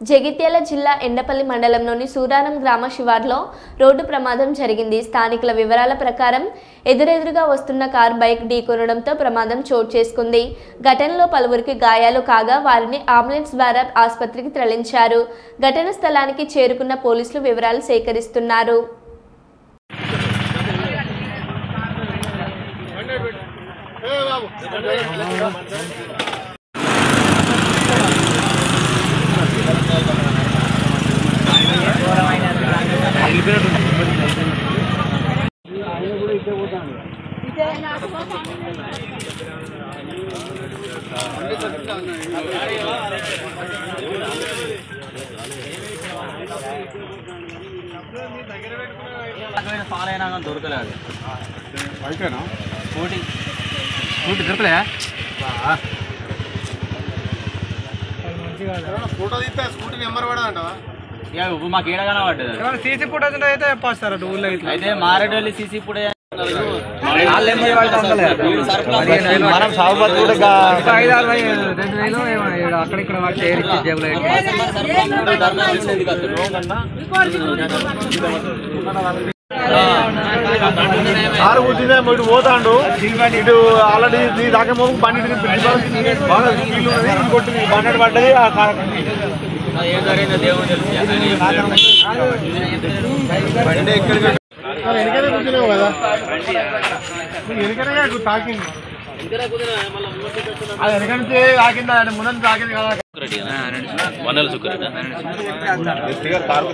జగిత్యాల జిల్లా ఎండపల్లి మండలంలోని సూరారం గ్రామ శివార్లో రోడ్డు ప్రమాదం జరిగింది. స్థానికుల వివరాల ప్రకారం ఎదురెదురుగా వస్తున్న కారు బైక్ ఢీకొనడంతో ప్రమాదం చోటు చేసుకుంది. ఘటనలో పలువురికి గాయాలు కాగా వారిని అంబులెన్స్ ద్వారా ఆసుపత్రికి తరలించారు. ఘటన స్థలానికి చేరుకున్న పోలీసులు వివరాలు సేకరిస్తున్నారు. దొరకలేదు స్కూటీ దొరకలే ఫోటో తీస్తే స్కూటీ నెంబర్ పడదంటావా? మాకు ఏడ కనబడ్డది. సీసీ ఫుటేజ్ అయితే చెప్పేస్తారు ఊళ్ళో అయితే మారేడుల్లి సీసీ ఫుటేజ్ మనం సాగుబడి కూడా 5,000 అక్కడిక్కడ కారు కూర్చుందే ఇటు పోతాడు. ఇటు ఆల్రెడీ దాకా బండి బాగా కొట్టింది, బండి పడ్డది. ఏం జరిగిందో దేవుడు తెలుసు. బండి ఎక్కడికి వెనకనే కూర్చున్నావు కదా, వెనకనే తాకింది. అది వెనక నుంచి తాకిందా ముందు తాకింది కదా. కారు